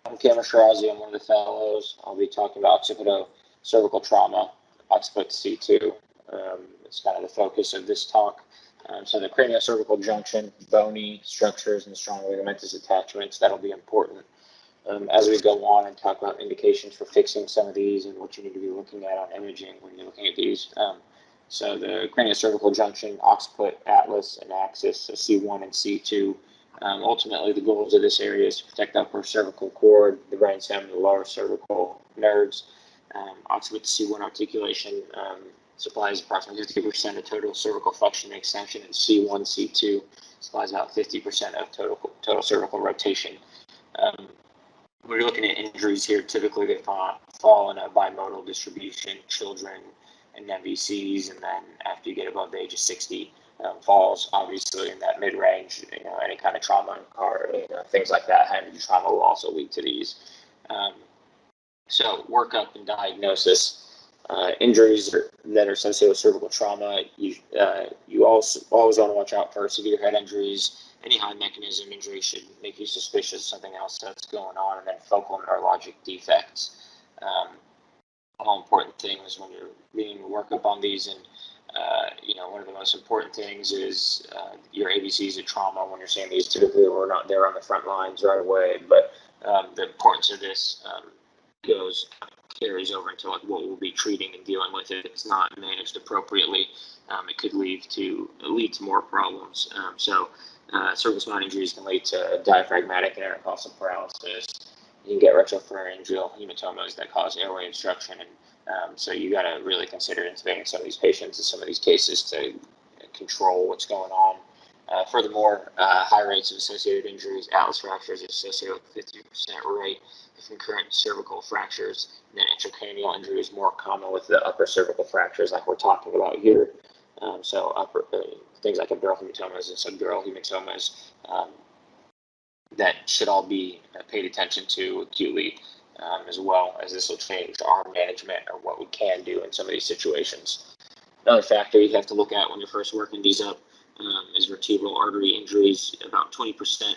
I'm Cameron Shirazi. I'm one of the fellows. I'll be talking about occipitocervical trauma, occiput C2. It's kind of the focus of this talk. So the craniocervical junction, bony structures, and strong ligamentous attachments, that'll be important as we go on and talk about indications for fixing some of these and what you need to be looking at on imaging when you're looking at these. So the craniocervical junction, occiput, atlas, and axis, so C1 and C2. Ultimately, the goals of this area is to protect the upper cervical cord, the brainstem, and the lower cervical nerves. Occiput C1 articulation supplies approximately 50% of total cervical flexion and extension, and C1, C2 supplies about 50% of total cervical rotation. When you're looking at injuries here, typically they fall in a bimodal distribution, children and MVCs, and then after you get above the age of 60, falls obviously in that mid-range. Any kind of trauma in the car, things like that. Hand trauma will also lead to these. So workup and diagnosis. Injuries that are associated with cervical trauma, you also always want to watch out for severe head injuries. Any high mechanism injury should make you suspicious of something else that's going on, and then focal neurologic defects. All important things when you're being workup on these, and one of the most important things is your ABCs of trauma. When you're seeing these, typically we're not there on the front lines right away, but the importance of this carries over into what we'll be treating and dealing with. If it's not managed appropriately, it could lead to more problems. Cervical spine injuries can lead to diaphragmatic and intercostal paralysis. You can get retropharyngeal hematomas that cause airway obstruction, and so you got to really consider intubating some of these patients in some of these cases to control what's going on. Furthermore, high rates of associated injuries, atlas fractures, associated with 50% rate of concurrent cervical fractures, and then intracranial injury is more common with the upper cervical fractures, like we're talking about here. Things like epidural hematomas and subdural hematomas, that should all be paid attention to acutely, as well as this will change our management or what we can do in some of these situations. Another factor you have to look at when you're first working these up is vertebral artery injuries. About 20%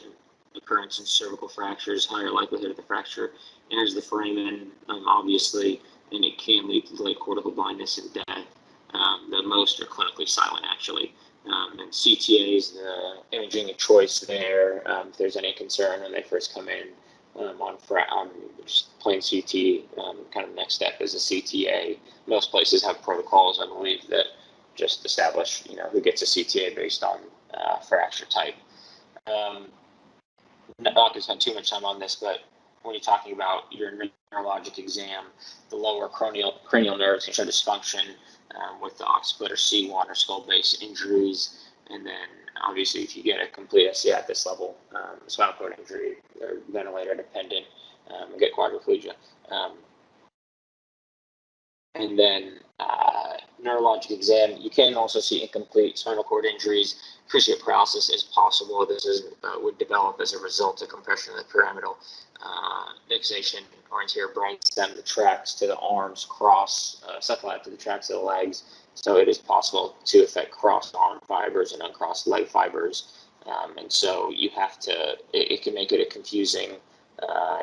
occurrence in cervical fractures, higher likelihood of the fracture enters the foramen, obviously, and it can lead to delayed cortical blindness and death. The most are clinically silent, actually. And CTA is the imaging of choice there. If there's any concern when they first come in on just plain CT, kind of next step is a CTA. Most places have protocols, I believe, that just establish, who gets a CTA based on fracture type. I'm not going to spend too much time on this, but when you're talking about your neurologic exam, the lower cranial nerves can show dysfunction with the occiput or C1 or skull base injuries. And then obviously if you get a complete SCI at this level, spinal cord injury, they're ventilator dependent, get quadriplegia. And then neurologic exam, you can also see incomplete spinal cord injuries. Cruciate paralysis is possible. This would develop as a result of compression of the pyramidal fixation or anterior brainstem. The tracts to the arms cross, cephalad to the tracts to the legs. So it is possible to affect crossed arm fibers and uncrossed leg fibers. And so you have to, it can make it a confusing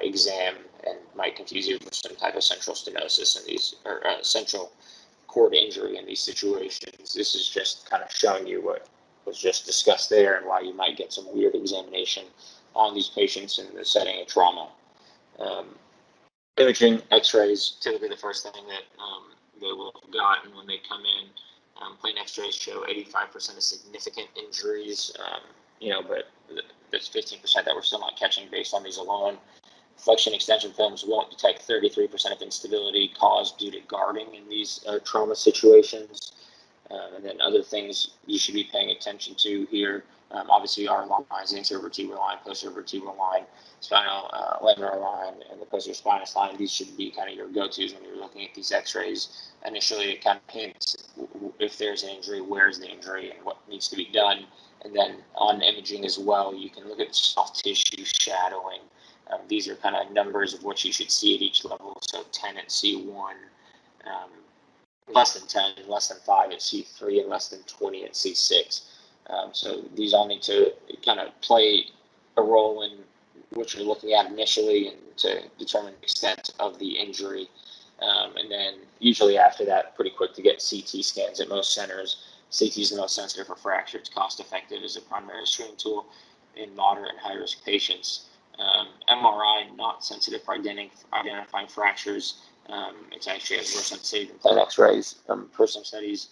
exam and might confuse you for some type of central stenosis in these, or central cord injury in these situations. This is just kind of showing you what was just discussed there and why you might get some weird examination on these patients in the setting of trauma. Imaging, x-rays, typically the first thing that they will have gotten when they come in. Plain x-rays show 85% of significant injuries, but there's 15% that we're still not catching based on these alone. Flexion extension films won't detect 33% of instability caused due to guarding in these trauma situations. And then other things you should be paying attention to here, obviously our lines, anterior vertebral line, posterior vertebral line, spinal laminar line, and the posterior spinous line. These should be kind of your go-tos when you're looking at these x-rays. Initially, it kind of hints if there's an injury, where's the injury, and what needs to be done. And then on imaging as well, you can look at soft tissue shadowing. These are kind of numbers of what you should see at each level. So 10 at C1, less than 10, less than 5 at C3, and less than 20 at C6. So these all need to kind of play a role in what you're looking at initially and to determine the extent of the injury. And then usually after that, pretty quick to get CT scans at most centers. CT is the most sensitive for fracture. It's cost effective as a primary screening tool in moderate and high risk patients. MRI, not sensitive for identifying fractures. It's actually has more sensitivity than plain X-rays for some studies.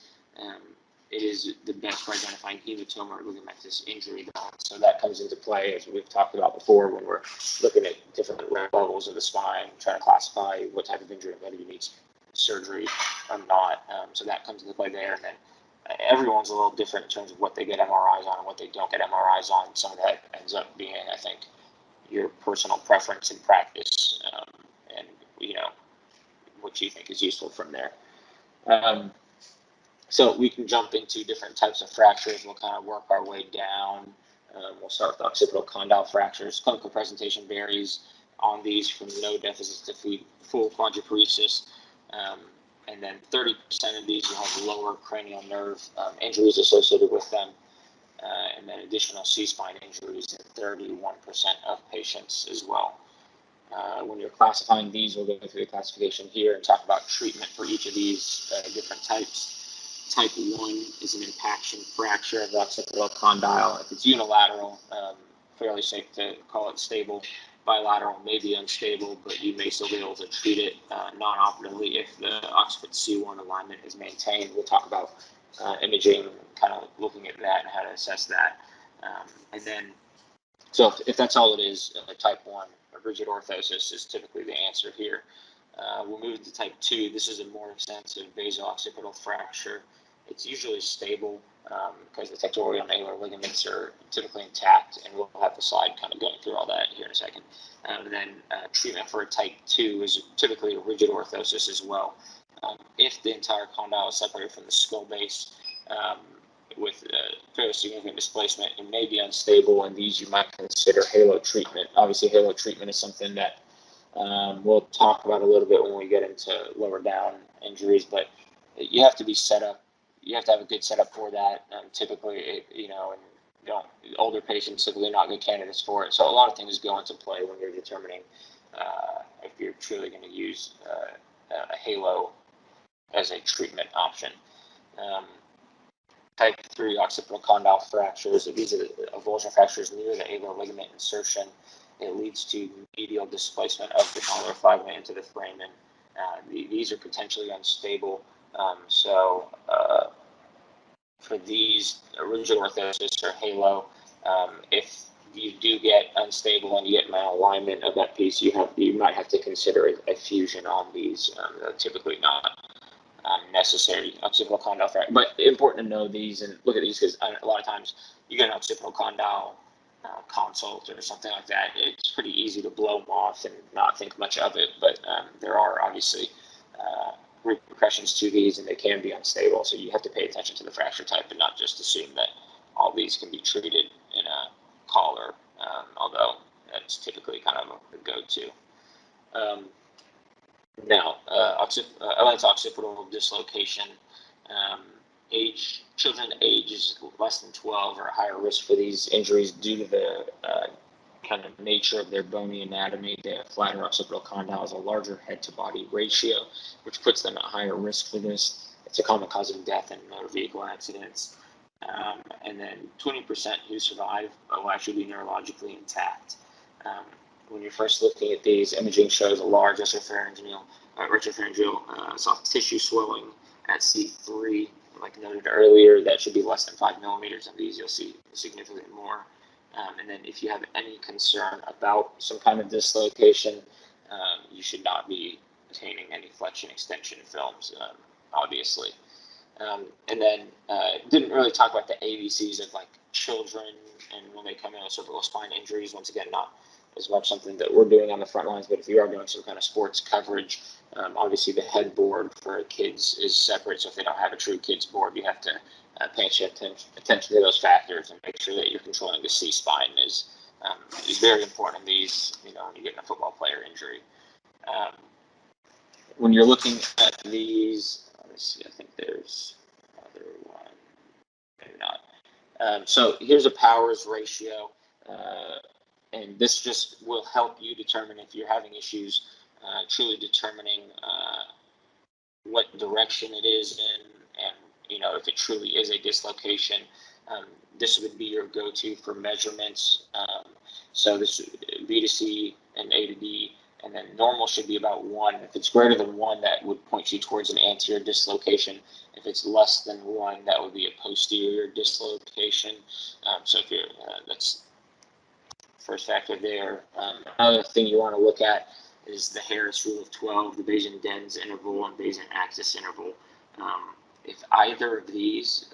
It is the best for identifying hematoma or ligamentous injury. So that comes into play, as we've talked about before, when we're looking at different levels of the spine, trying to classify what type of injury, whether you need surgery or not. So that comes into play there. And then everyone's a little different in terms of what they get MRIs on and what they don't get MRIs on. Some of that ends up being, I think, your personal preference and practice, and what you think is useful from there. So we can jump into different types of fractures. We'll kind of work our way down. We'll start with occipital condyle fractures. Clinical presentation varies on these from no deficits to full quadriparesis. And then 30% of these will have lower cranial nerve injuries associated with them. And then additional C-spine injuries in 31% of patients as well. When you're classifying these, we'll go through the classification here and talk about treatment for each of these different types. Type 1 is an impaction fracture of the occipital condyle. If it's unilateral, fairly safe to call it stable. Bilateral may be unstable, but you may still be able to treat it non-operatively if the occiput C1 alignment is maintained. We'll talk about imaging, kind of looking at that and how to assess that. And then, so if that's all it is, type 1, a rigid orthosis is typically the answer here. We'll move to type 2. This is a more extensive basal-occipital fracture. It's usually stable because the tectorial and alar ligaments are typically intact, and we'll have the slide kind of going through all that here in a second. And then treatment for a type 2 is typically a rigid orthosis as well. If the entire condyle is separated from the skull base with fairly significant displacement, it may be unstable, and these you might consider halo treatment. Obviously, halo treatment is something that we'll talk about a little bit when we get into lower down injuries, but you have to be set up. You have to have a good setup for that. Typically, and older patients typically not good candidates for it. So a lot of things go into play when you're determining if you're truly going to use a halo as a treatment option. Type 3 occipital condyle fractures. These are avulsion fractures near the alar ligament insertion. It leads to medial displacement of the condylar fragment into the foramen. These are potentially unstable. So for these, rigid orthosis or halo, if you do get unstable and you get malalignment of that piece, you might have to consider a fusion on these. Typically not necessary occipital condyle fracture, but important to know these and look at these because a lot of times you get an occipital condyle consult or something like that. It's pretty easy to blow them off and not think much of it, but there are obviously repercussions to these, and they can be unstable. So you have to pay attention to the fracture type and not just assume that all these can be treated in a collar, although that's typically kind of the go-to. Now, atlanto-occipital dislocation. Children ages less than 12 are at higher risk for these injuries due to the kind of nature of their bony anatomy. The flatter occipital condyle has a larger head-to-body ratio, which puts them at higher risk for this. It's a common cause of death in motor vehicle accidents. And then 20% who survive will actually be neurologically intact. When you're first looking at these, imaging shows a large retropharyngeal soft tissue swelling at C3. Like noted earlier, that should be less than 5 millimeters. And these you'll see significantly more. And then if you have any concern about some kind of dislocation, you should not be obtaining any flexion extension films, obviously. And then didn't really talk about the ABCs of like children and when they come in with cervical spine injuries. Once again, not as much something that we're doing on the front lines, but if you are doing some kind of sports coverage, obviously the headboard for kids is separate. So if they don't have a true kids board, you have to pay attention to those factors and make sure that you're controlling the C-spine is very important in these, when you get in a football player injury. When you're looking at these, let's see, I think there's another one, maybe not. So here's a powers ratio. And this just will help you determine if you're having issues, truly determining what direction it is in, and if it truly is a dislocation. This would be your go-to for measurements. So this B to C and A to D, and then normal should be about 1. If it's greater than 1, that would point you towards an anterior dislocation. If it's less than 1, that would be a posterior dislocation. So if you're, that's first factor there. Another thing you want to look at is the Harris rule of 12, the Bayesian-Dens interval, and Bayesian axis interval. If either of these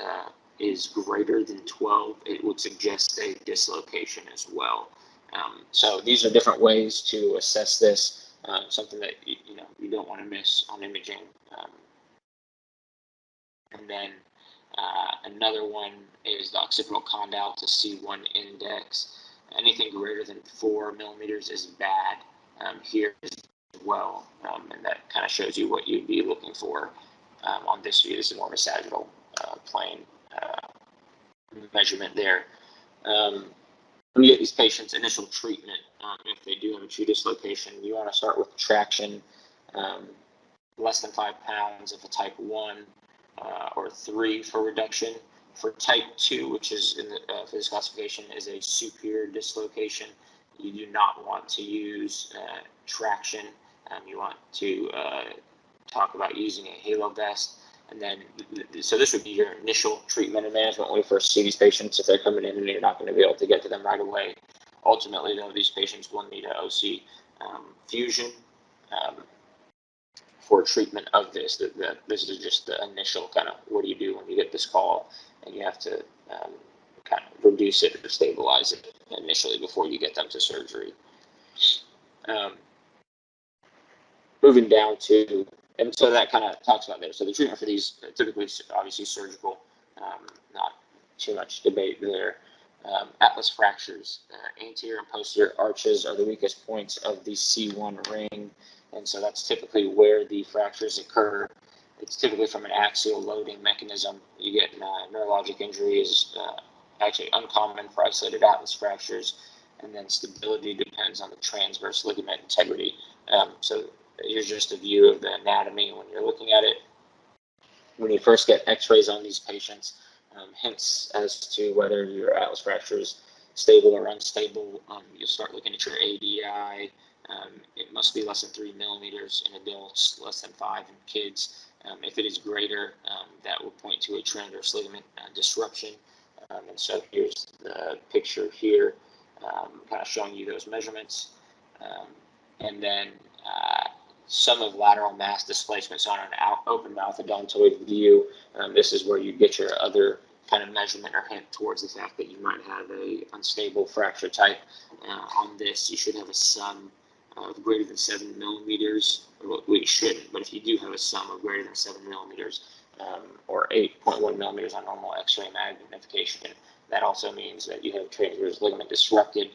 is greater than 12, it would suggest a dislocation as well. So these are different ways to assess this, something that you don't want to miss on imaging. And then another one is the occipital condyle to C1 index. Anything greater than 4 millimeters is bad here as well, and that kind of shows you what you'd be looking for on this view. This is more of a sagittal plane measurement there. When you get these patients, initial treatment, if they do have a true dislocation, you want to start with traction, less than 5 pounds if a type 1, or 3 for reduction. For type 2, which is in the, for this classification, is a superior dislocation, you do not want to use traction. You want to talk about using a halo vest. And then, so this would be your initial treatment and management when we first see these patients. If they're coming in and you're not going to be able to get to them right away. Ultimately, though, these patients will need an OC fusion for treatment of this. This is just the initial kind of what do you do when you get this call, and you have to kind of reduce it or stabilize it initially before you get them to surgery. Moving down to, and so that kind of talks about there. So the treatment for these typically, obviously, surgical, not too much debate there. Atlas fractures, anterior and posterior arches are the weakest points of the C1 ring, and so that's typically where the fractures occur. It's typically from an axial loading mechanism. You get neurologic injuries, actually uncommon for isolated atlas fractures, and then stability depends on the transverse ligament integrity. So here's just a view of the anatomy when you're looking at it. When you first get x-rays on these patients, hints as to whether your atlas fracture is stable or unstable, you'll start looking at your ADI. It must be less than 3 millimeters in adults, less than 5 in kids. If it is greater, that will point to a transverse ligament disruption. And so here's the picture here, kind of showing you those measurements. And then some of lateral mass displacement. So on an open mouth odontoid view, this is where you get your other kind of measurement or hint towards the fact that you might have a unstable fracture type. On this, you should have a sum of greater than 7 millimeters. Well, you shouldn't, but if you do have a sum of greater than 7 millimeters, or 8.1 millimeters on normal X-ray magnification, that also means that you have transverse ligament disrupted.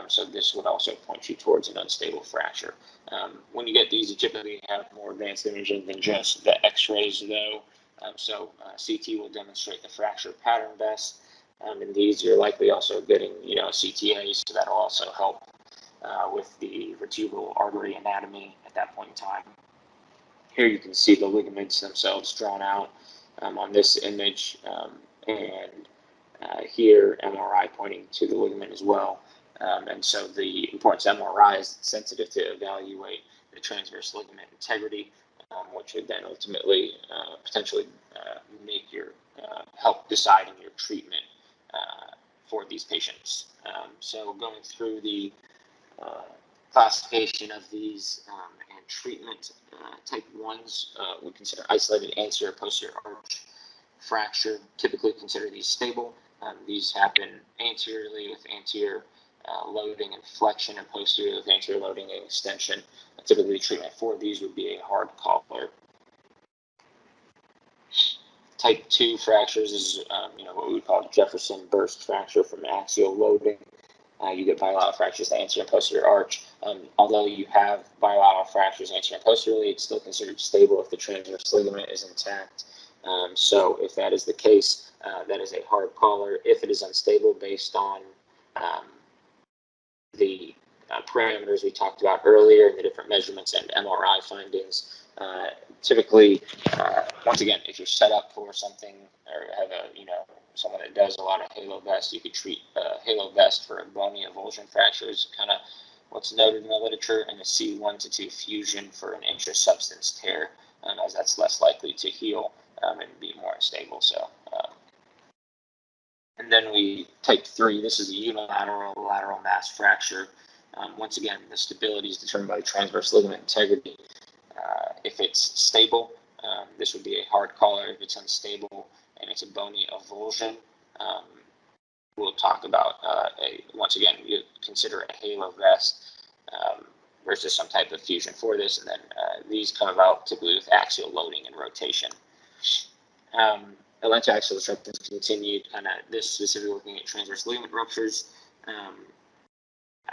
So this would also point you towards an unstable fracture. When you get these, you typically have more advanced imaging than just the X-rays, though. So CT will demonstrate the fracture pattern best. In these, you're likely also getting, CTA, so that'll also help with the vertebral artery anatomy at that point in time. Here you can see the ligaments themselves drawn out on this image, and here MRI pointing to the ligament as well. And so the importance of MRI is sensitive to evaluate the transverse ligament integrity, which would then ultimately potentially make your help deciding your treatment for these patients. So going through the classification of these and treatment, type 1s we consider isolated anterior posterior arch fracture. Typically consider these stable. These happen anteriorly with anterior loading and flexion, and posterior with anterior loading and extension. Typically, treatment for these would be a hard collar. Type 2 fractures is what we would call Jefferson burst fracture from axial loading. You get bilateral fractures to anterior and posterior arch. Although you have bilateral fractures anterior and posteriorly, it's still considered stable if the transverse ligament is intact. So if that is the case, that is a hard collar. If it is unstable based on the parameters we talked about earlier and the different measurements and MRI findings. Typically, once again, if you're set up for something or have someone that does a lot of halo vest, you could treat halo vest for a bony avulsion fractures, kind of what's noted in the literature, and a C1 to 2 fusion for an intrasubstance tear, as that's less likely to heal and be more unstable. So, and then type 3, this is a unilateral lateral mass fracture. Once again, the stability is determined by transverse ligament integrity. If it's stable, this would be a hard collar. If it's unstable and it's a bony avulsion, we'll talk about, once again, you consider a halo vest versus some type of fusion for this. And then these come about typically with axial loading and rotation. Atlanto-axial disruptions continued, this specifically looking at transverse ligament ruptures.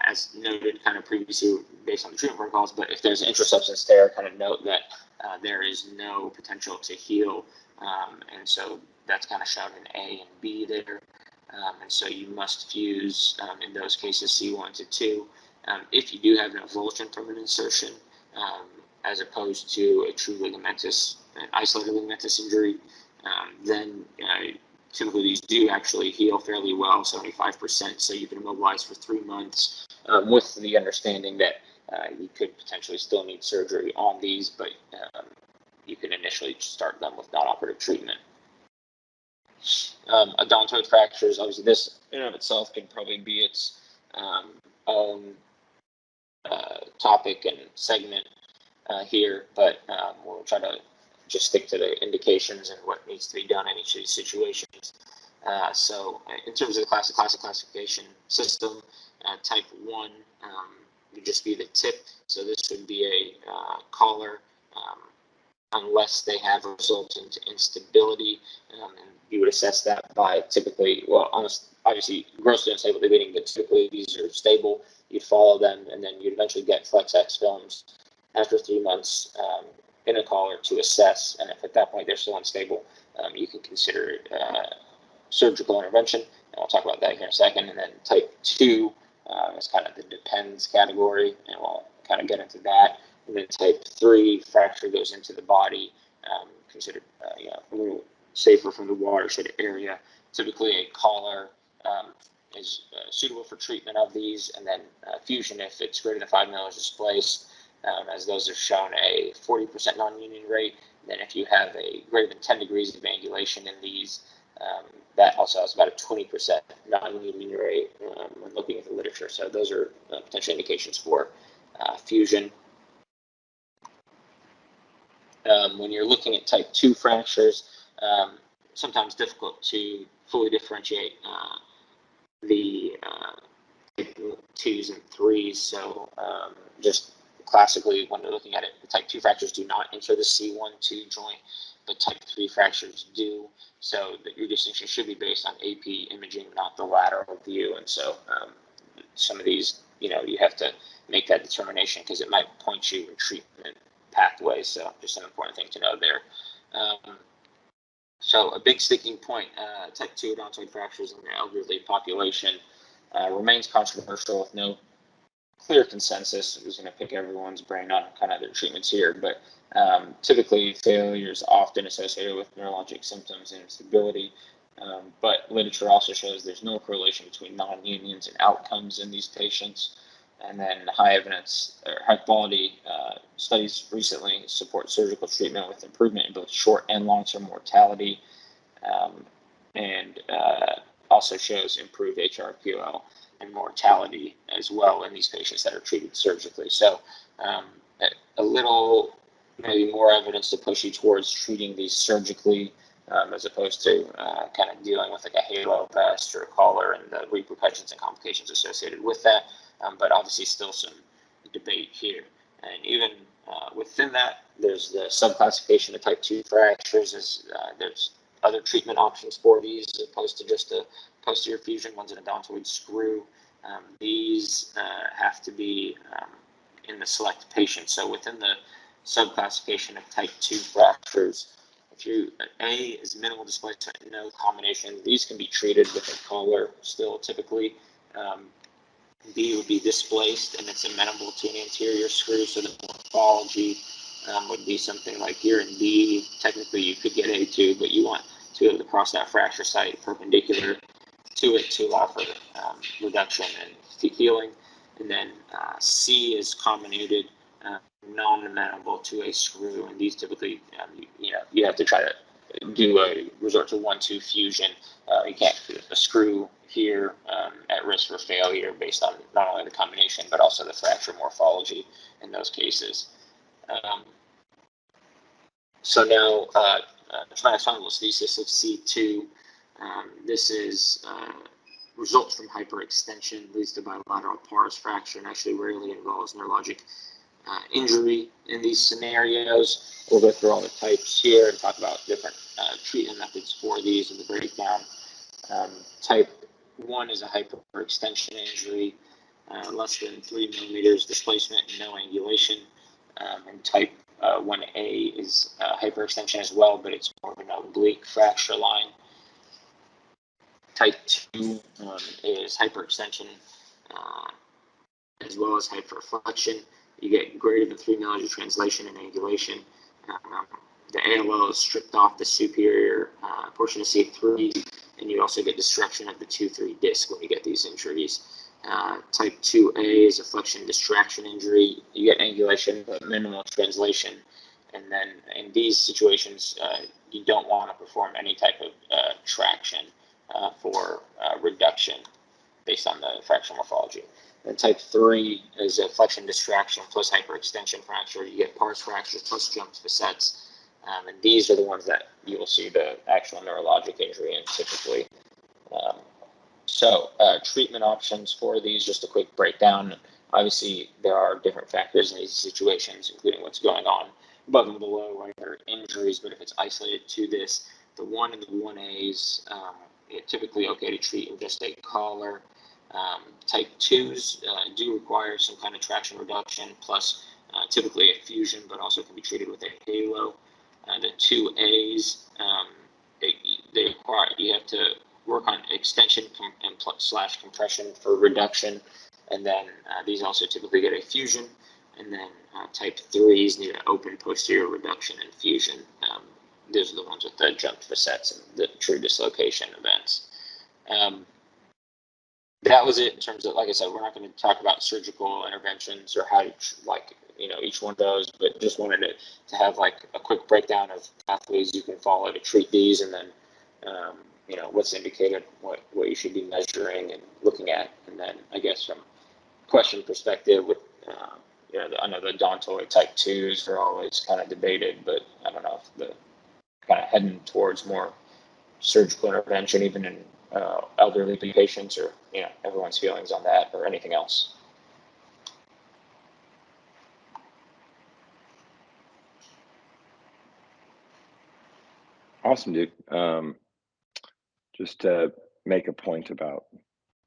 As noted previously based on the treatment protocols, but if there's an intrasubstance tear, note that there is no potential to heal, and so that's shown in A and B there, and so you must fuse in those cases C1 to 2. If you do have an avulsion from an insertion, as opposed to a true ligamentous, an isolated ligamentous injury, then typically these do actually heal fairly well, 75%, so you can immobilize for 3 months, with the understanding that you could potentially still need surgery on these, but you can initially start them with non-operative treatment. Odontoid fractures, obviously this in and of itself can probably be its own topic and segment here, but we'll try to just stick to the indications and what needs to be done in each of these situations. So in terms of the classic classification system, type 1 would just be the tip. So this would be a collar, unless they have resultant instability, and you would assess that by typically, obviously grossly unstable debating, but typically these are stable. You'd follow them, and then you'd eventually get FlexX films after 3 months in a collar to assess, and if at that point they're still unstable, you can consider surgical intervention, and we'll talk about that here in a second. And then type 2 is the depends category, and we'll get into that. And then type 3, fracture goes into the body, considered a little safer from the watershed area. Typically a collar is suitable for treatment of these, and then fusion if it's greater than 5 millimeters displaced, as those are shown a 40% non-union rate. And then if you have a greater than 10 degrees of angulation in these, that also has about a 20% non-union rate when looking at the literature. So those are potential indications for fusion. When you're looking at type 2 fractures, sometimes difficult to fully differentiate the type 2s and 3s. So just classically, when they're looking at it, the type 2 fractures do not enter the C1-2 joint, but type 3 fractures do. So your distinction should be based on AP imaging, not the lateral view. And so some of these, you have to make that determination because it might point you in treatment pathways. So just an important thing to know there. So a big sticking point, type 2 odontoid fractures in the elderly population remains controversial with no clear consensus. Who's going to pick everyone's brain on their treatments here, but typically failure is often associated with neurologic symptoms and instability, but literature also shows there's no correlation between non-unions and outcomes in these patients. And then high evidence or high quality studies recently support surgical treatment with improvement in both short and long-term mortality, and also shows improved HRQL and mortality as well in these patients that are treated surgically. So a little maybe more evidence to push you towards treating these surgically, as opposed to dealing with a halo vest or a collar and the repercussions and complications associated with that. But obviously still some debate here. And even within that, there's the subclassification of type 2 fractures. There's other treatment options for these as opposed to just a posterior fusion. One's an odontoid screw. These have to be in the select patient. So within the subclassification of type 2 fractures, if A is minimal displacement, no combination, these can be treated with a collar still typically. B would be displaced and it's amenable to an anterior screw. So the morphology would be something like here in B. Technically, you could get A2, but you want to be able to cross that fracture site perpendicular to it to allow for reduction and healing. And then C is comminuted, non-amenable to a screw, and these typically, you have to try to resort to 1-2 fusion. You can't do a screw here at risk for failure based on not only the combination but also the fracture morphology in those cases. So now, spondylolisthesis of C2. This is results from hyperextension, leads to bilateral pars fracture, and actually rarely involves neurologic injury in these scenarios. We'll go through all the types here and talk about different treatment methods for these in the breakdown. Type 1 is a hyperextension injury, less than 3 millimeters displacement and no angulation. And type 1A is hyperextension as well, but it's more of an oblique fracture line. Type 2 is hyperextension as well as hyperflexion. You get greater than 3 millimeters translation and angulation. The ALL is stripped off the superior portion of C3, and you also get destruction of the 2-3 disc when you get these injuries. Type 2A is a flexion distraction injury. You get angulation but minimal translation. And then in these situations, you don't want to perform any type of traction for reduction based on the fracture morphology. And type 3 is a flexion distraction plus hyperextension fracture. You get pars fractures plus jumped facets. And these are the ones that you will see the actual neurologic injury in typically. Treatment options for these, just a quick breakdown. Obviously, there are different factors in these situations, including what's going on above and below, right? There are injuries, but if it's isolated to this, the 1 and the 1As, typically okay to treat in just a collar. Type 2s do require some kind of traction reduction, plus typically a fusion, but also can be treated with a halo. The 2As, they require, you have to work on extension and slash compression for reduction, and then these also typically get a fusion. And then type 3s need an open posterior reduction and fusion. Those are the ones with the jumped facets and the true dislocation events. That was it in terms of, like I said, we're not going to talk about surgical interventions or how to, each one of those, but just wanted to have like a quick breakdown of pathways you can follow to treat these, and then, what's indicated, what you should be measuring and looking at. And then I guess from question perspective with, I know the odontoid type 2s are always kind of debated, but I don't know if the kind of heading towards more surgical intervention, even in elderly patients, or everyone's feelings on that, or anything else. Awesome, dude. Just to make a point about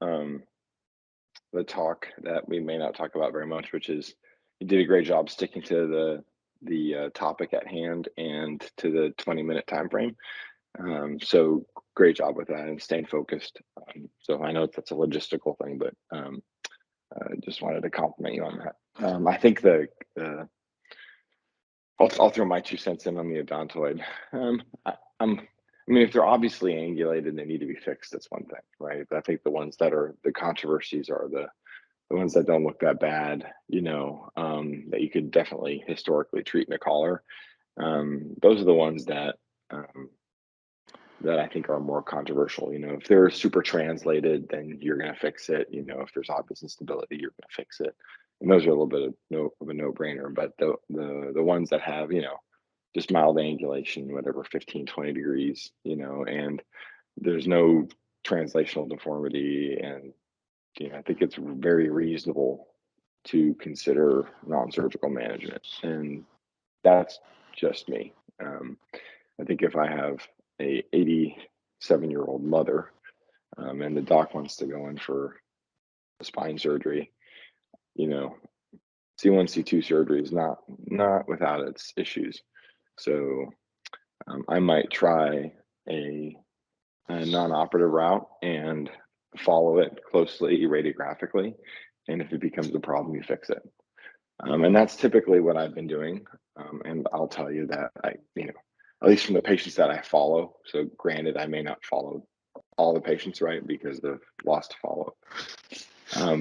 the talk that we may not talk about very much, which is you did a great job sticking to the topic at hand and to the 20-minute time frame. So great job with that and staying focused. So I know that's a logistical thing, but just wanted to compliment you on that. I think I'll throw my 2 cents in on the odontoid. I mean, if they're obviously angulated and they need to be fixed, that's one thing, right? I think the ones that are the controversies are the ones that don't look that bad, that you could definitely historically treat in a collar. Those are the ones that I think are more controversial. If they're super translated, then you're going to fix it. If there's obvious instability, you're going to fix it. And those are a little bit of a no-brainer. But the ones that have, just mild angulation, whatever, 15, 20 degrees, and there's no translational deformity, and I think it's very reasonable to consider non-surgical management, and that's just me. I think if I have a 87-year-old mother, and the doc wants to go in for spine surgery, C1, C2 surgery is not without its issues. So I might try a non-operative route and follow it closely radiographically, And if it becomes a problem, you fix it. And that's typically what I've been doing. And I'll tell you that at least from the patients that I follow. So granted, I may not follow all the patients, right, because of loss to follow.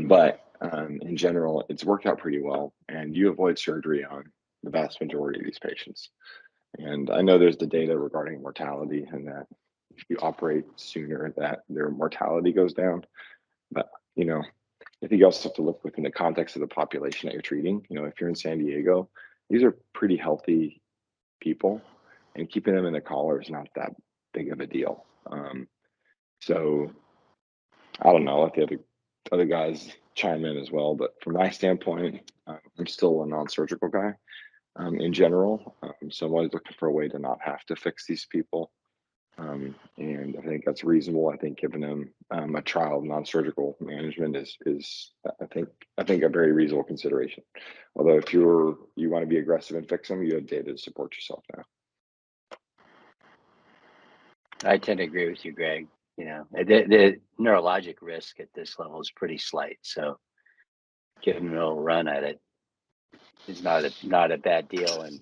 But in general, it's worked out pretty well, and you avoid surgery on the vast majority of these patients. And I know there's the data regarding mortality, and that if you operate sooner, that their mortality goes down. But I think you also have to look within the context of the population that you're treating. If you're in San Diego, these are pretty healthy people, and keeping them in the collar is not that big of a deal. So I don't know, let the other guys chime in as well. But from my standpoint, I'm still a non-surgical guy in general. So I'm always looking for a way to not have to fix these people. And I think that's reasonable. I think giving them a trial of non-surgical management is I think a very reasonable consideration. Although if you want to be aggressive and fix them, you have data to support yourself now. I tend to agree with you, Greg. The neurologic risk at this level is pretty slight, so giving a little run at it is not a bad deal. And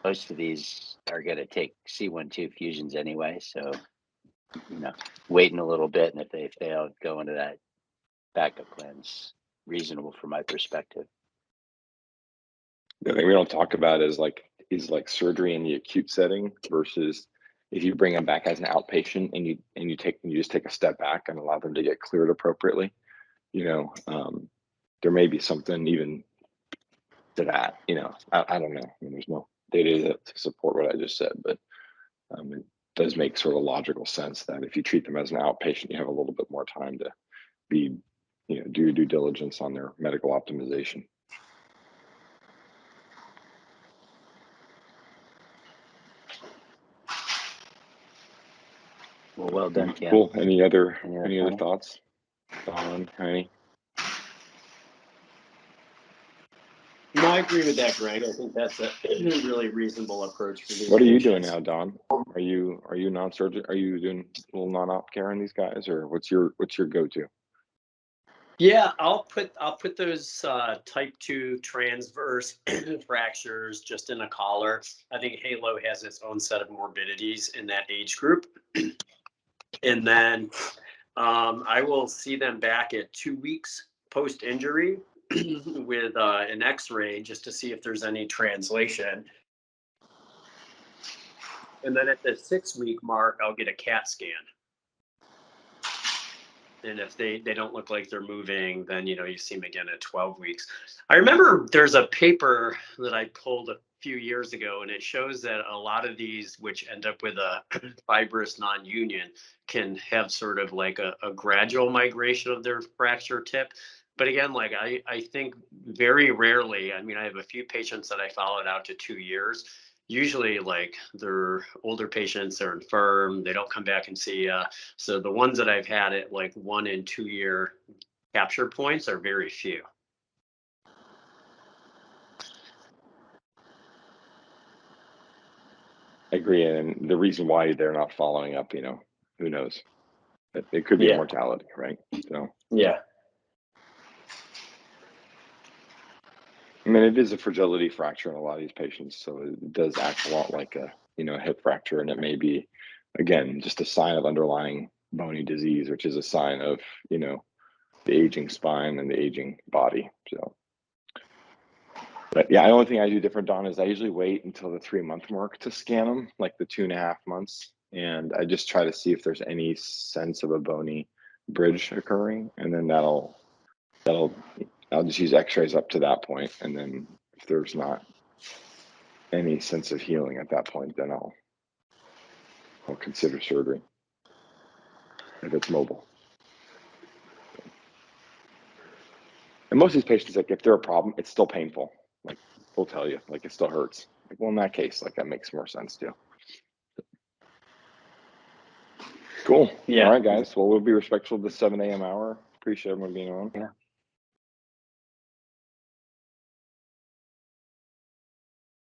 most of these are going to take C1-2 fusions anyway, so waiting a little bit, and if they fail, go into that backup plan's reasonable from my perspective. The thing we don't talk about is surgery in the acute setting versus if you bring them back as an outpatient and you just take a step back and allow them to get cleared appropriately. There may be something even to that. I don't know. There's no data to support what I just said, but it does make sort of logical sense that if you treat them as an outpatient, you have a little bit more time to do your due diligence on their medical optimization. Well done, Cam. Cool. Any other thoughts? Don, Heine? No, I agree with that, Greg. I think that's a really reasonable approach for these. What are you doing now, Don? Are you non-surgical? Are you doing a little non-op care on these guys, or what's your go-to? Yeah, I'll put those type 2 transverse fractures just in a collar. I think Halo has its own set of morbidities in that age group. And then I will see them back at 2 weeks post-injury with an X-ray just to see if there's any translation. And then at the 6-week mark, I'll get a CAT scan. And if they don't look like they're moving, then, you see them again at 12 weeks. I remember there's a paper that I pulled a few years ago, and it shows that a lot of these, which end up with a fibrous non-union, can have sort of like a gradual migration of their fracture tip. But again, I think very rarely, I have a few patients that I followed out to 2 years. Usually they're older patients, they're infirm, they don't come back and see. So the ones that I've had at 1 and 2 year capture points are very few. I agree. And the reason why they're not following up, who knows? It could be a mortality, right? So yeah. It is a fragility fracture in a lot of these patients, so it does act a lot like a hip fracture, and it may be, again, just a sign of underlying bony disease, which is a sign of the aging spine and the aging body. So, but yeah, the only thing I do different, Don, is I usually wait until the 3-month mark to scan them, like the 2.5 months, and I just try to see if there's any sense of a bony bridge occurring, and then I'll just use X-rays up to that point, and then if there's not any sense of healing at that point, then I'll consider surgery if it's mobile. And most of these patients, if they're a problem, it's still painful. They'll tell you, it still hurts. Well, in that case, that makes more sense too. Cool. Yeah. All right, guys. Well, we'll be respectful of the 7 a.m. hour. Appreciate everyone being on. Yeah.